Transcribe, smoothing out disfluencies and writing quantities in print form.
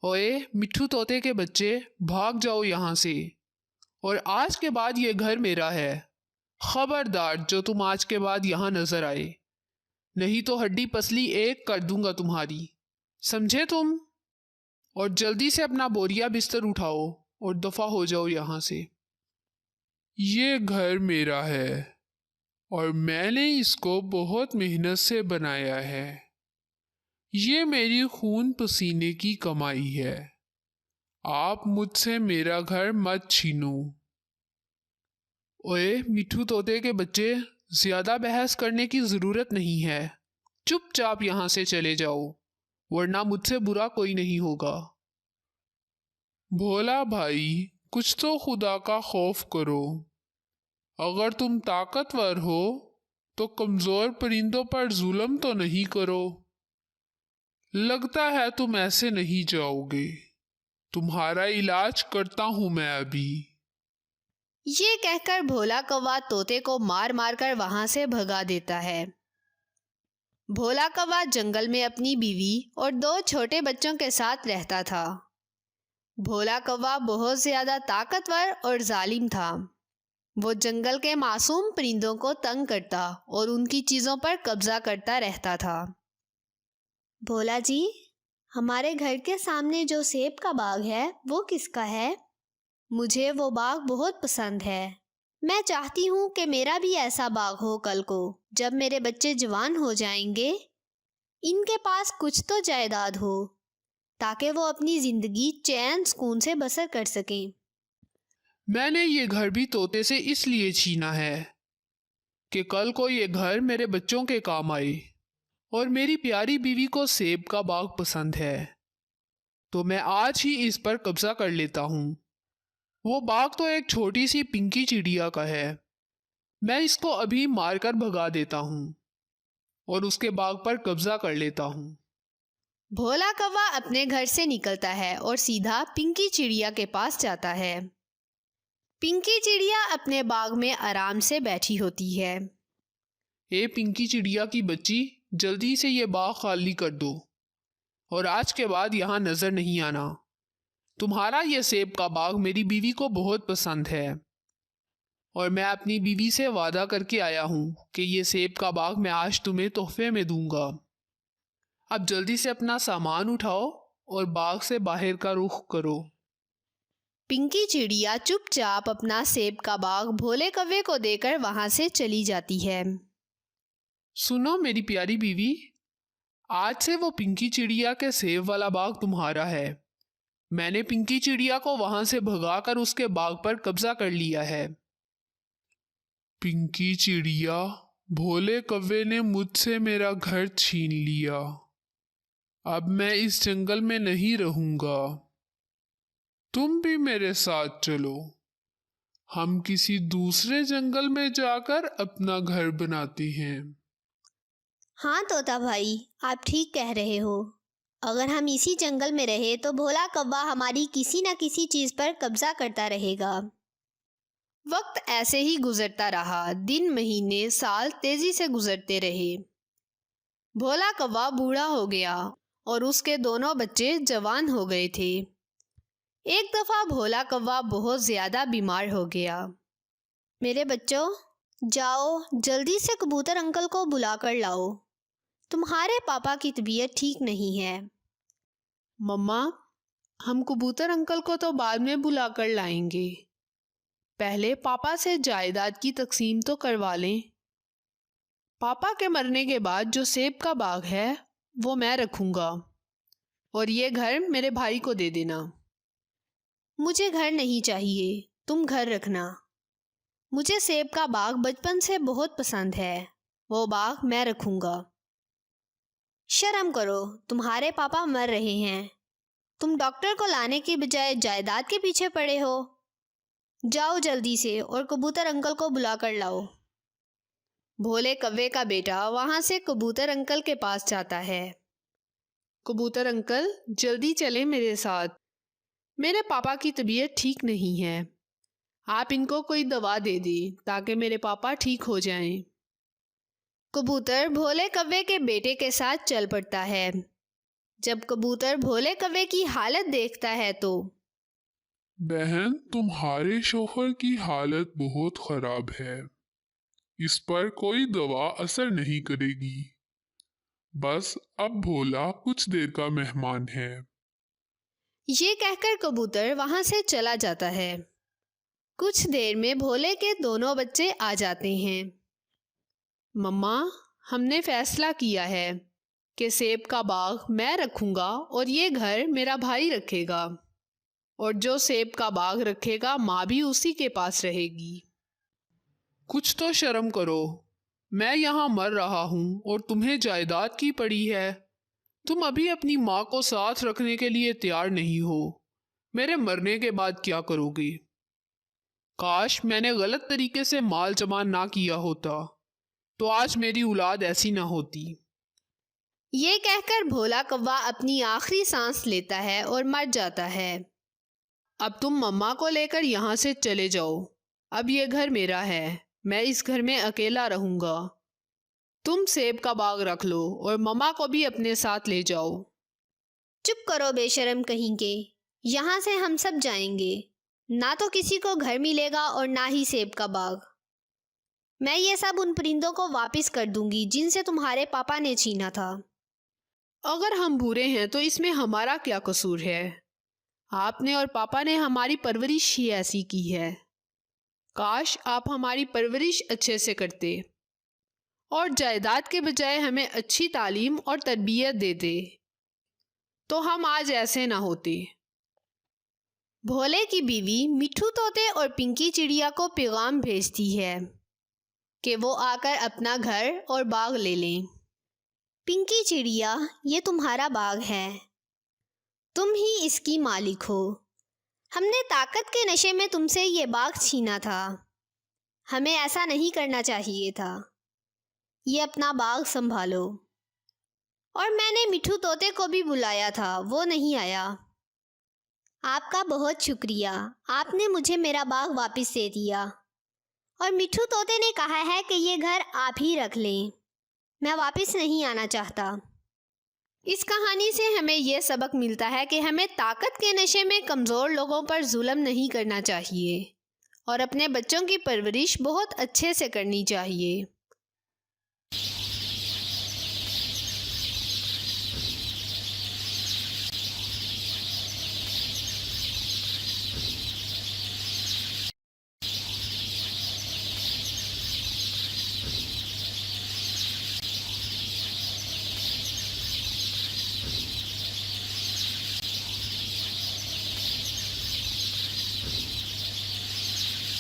ओए मिट्ठू तोते के बच्चे, भाग जाओ यहाँ से। और आज के बाद ये घर मेरा है। खबरदार जो तुम आज के बाद यहाँ नजर आए, नहीं तो हड्डी पसली एक कर दूंगा तुम्हारी। समझे तुम? और जल्दी से अपना बोरिया बिस्तर उठाओ और दफा हो जाओ यहाँ से। ये घर मेरा है और मैंने इसको बहुत मेहनत से बनाया है। ये मेरी खून पसीने की कमाई है। आप मुझसे मेरा घर मत छीनो। ओए मिट्ठू तोते के बच्चे, ज्यादा बहस करने की जरूरत नहीं है। चुपचाप यहाँ से चले जाओ, वरना मुझसे बुरा कोई नहीं होगा। भोला भाई, कुछ तो खुदा का खौफ करो। अगर तुम ताकतवर हो तो कमजोर परिंदों पर जुल्म तो नहीं करो। लगता है तुम ऐसे नहीं जाओगे। तुम्हारा इलाज करता हूं मैं अभी। ये कहकर भोला कौवा तोते को मार मार कर वहां से भगा देता है। भोला कौवा जंगल में अपनी बीवी और 2 छोटे बच्चों के साथ रहता था। भोला कौवा बहुत ज्यादा ताकतवर और जालिम था। वो जंगल के मासूम परिंदों को तंग करता और उनकी चीजों पर कब्जा करता रहता था। भोला जी, हमारे घर के सामने जो सेब का बाग है वो किसका है? मुझे वो बाग बहुत पसंद है। मैं चाहती हूँ कि मेरा भी ऐसा बाग हो कल को, जब मेरे बच्चे जवान हो जाएंगे। इनके पास कुछ तो जायदाद हो, ताकि वो अपनी जिंदगी चैन सुकून से बसर कर सकें। मैंने ये घर भी तोते से इसलिए छीना है कि कल को ये घर मेरे बच्चों के काम आए। और मेरी प्यारी बीवी को सेब का बाग पसंद है, तो मैं आज ही इस पर कब्जा कर लेता हूँ। वो बाग तो एक छोटी सी पिंकी चिड़िया का है। मैं इसको अभी मारकर भगा देता हूँ और उसके बाग पर कब्जा कर लेता हूँ। भोला कौवा अपने घर से निकलता है और सीधा पिंकी चिड़िया के पास जाता है। पिंकी चिड़िया अपने बाग में आराम से बैठी होती है। ए पिंकी चिड़िया की बच्ची, जल्दी से ये बाग खाली कर दो और आज के बाद यहाँ नजर नहीं आना। तुम्हारा ये सेब का बाग मेरी बीवी को बहुत पसंद है और मैं अपनी बीवी से वादा करके आया हूँ कि ये सेब का बाग मैं आज तुम्हें तोहफे में दूंगा। अब जल्दी से अपना सामान उठाओ और बाग से बाहर का रुख करो। पिंकी चिड़िया चुपचाप अपना सेब का बाग भोले कौवे को देकर वहां से चली जाती है। सुनो मेरी प्यारी बीवी, आज से वो पिंकी चिड़िया के सेब वाला बाग तुम्हारा है। मैंने पिंकी चिड़िया को वहां से भगाकर उसके बाग पर कब्जा कर लिया है। पिंकी चिड़िया, भोले कौवे ने मुझसे मेरा घर छीन लिया। अब मैं इस जंगल में नहीं रहूंगा। तुम भी मेरे साथ चलो। हम किसी दूसरे जंगल में जाकर अपना घर बनाते हैं। हाँ तोता भाई, आप ठीक कह रहे हो। अगर हम इसी जंगल में रहे तो भोला कौवा हमारी किसी न किसी चीज पर कब्जा करता रहेगा। वक्त ऐसे ही गुजरता रहा। दिन, महीने, साल तेजी से गुजरते रहे। भोला कौवा बूढ़ा हो गया और उसके दोनों बच्चे जवान हो गए थे। एक दफा भोला कौवा बहुत ज्यादा बीमार हो गया। मेरे बच्चों, जाओ जल्दी से कबूतर अंकल को बुला कर लाओ। तुम्हारे पापा की तबीयत ठीक नहीं है। मम्मा, हम कबूतर अंकल को तो बाद में बुलाकर लाएंगे। पहले पापा से जायदाद की तकसीम तो करवा लें। पापा के मरने के बाद जो सेब का बाग है वो मैं रखूंगा और ये घर मेरे भाई को दे देना। मुझे घर नहीं चाहिए, तुम घर रखना। मुझे सेब का बाग बचपन से बहुत पसंद है, वो बाग मैं रखूंगा। शर्म करो, तुम्हारे पापा मर रहे हैं। तुम डॉक्टर को लाने की बजाय जायदाद के पीछे पड़े हो। जाओ जल्दी से और कबूतर अंकल को बुला कर लाओ। भोले कौवे का बेटा वहां से कबूतर अंकल के पास जाता है। कबूतर अंकल, जल्दी चलें मेरे साथ। मेरे पापा की तबीयत ठीक नहीं है। आप इनको कोई दवा दे दें ताकि मेरे पापा ठीक हो जाएं। कबूतर भोले कौवे के बेटे के साथ चल पड़ता है। जब कबूतर भोले कौवे की हालत देखता है तो बहन, तुम्हारे शौहर की हालत बहुत खराब है। इस पर कोई दवा असर नहीं करेगी। बस अब भोला कुछ देर का मेहमान है। ये कहकर कबूतर वहां से चला जाता है। कुछ देर में भोले के दोनों बच्चे आ जाते हैं। मम्मा, हमने फैसला किया है कि सेब का बाग मैं रखूंगा और ये घर मेरा भाई रखेगा, और जो सेब का बाग रखेगा माँ भी उसी के पास रहेगी। कुछ तो शर्म करो। मैं यहाँ मर रहा हूँ और तुम्हें जायदाद की पड़ी है। तुम अभी अपनी माँ को साथ रखने के लिए तैयार नहीं हो। मेरे मरने के बाद क्या करोगे? काश मैंने गलत तरीके से माल जमा ना किया होता, तो आज मेरी औलाद ऐसी ना होती। ये कहकर भोला कौवा अपनी आखिरी सांस लेता है और मर जाता है। अब तुम मम्मा को लेकर यहाँ से चले जाओ। अब ये घर मेरा है, मैं इस घर में अकेला रहूँगा। तुम सेब का बाग रख लो और मम्मा को भी अपने साथ ले जाओ। चुप करो बेशर्म कहीं के, यहाँ से हम सब जाएंगे। ना तो किसी को घर मिलेगा और ना ही सेब का बाग। मैं ये सब उन परिंदों को वापस कर दूंगी जिनसे तुम्हारे पापा ने छीना था। अगर हम बुरे हैं तो इसमें हमारा क्या कसूर है? आपने और पापा ने हमारी परवरिश ही ऐसी की है। काश आप हमारी परवरिश अच्छे से करते और जायदाद के बजाय हमें अच्छी तालीम और तरबियत देते, तो हम आज ऐसे ना होते। भोले की बीवी मिठू तोते और पिंकी चिड़िया को पैगाम भेजती है कि वो आकर अपना घर और बाग ले लें। पिंकी चिड़िया, ये तुम्हारा बाग है, तुम ही इसकी मालिक हो। हमने ताकत के नशे में तुमसे ये बाग छीना था। हमें ऐसा नहीं करना चाहिए था। ये अपना बाग संभालो। और मैंने मिठू तोते को भी बुलाया था, वो नहीं आया। आपका बहुत शुक्रिया, आपने मुझे मेरा बाग वापस दे दिया। और मिठू तोते ने कहा है कि ये घर आप ही रख लें, मैं वापस नहीं आना चाहता। इस कहानी से हमें यह सबक मिलता है कि हमें ताकत के नशे में कमज़ोर लोगों पर जुल्म नहीं करना चाहिए और अपने बच्चों की परवरिश बहुत अच्छे से करनी चाहिए।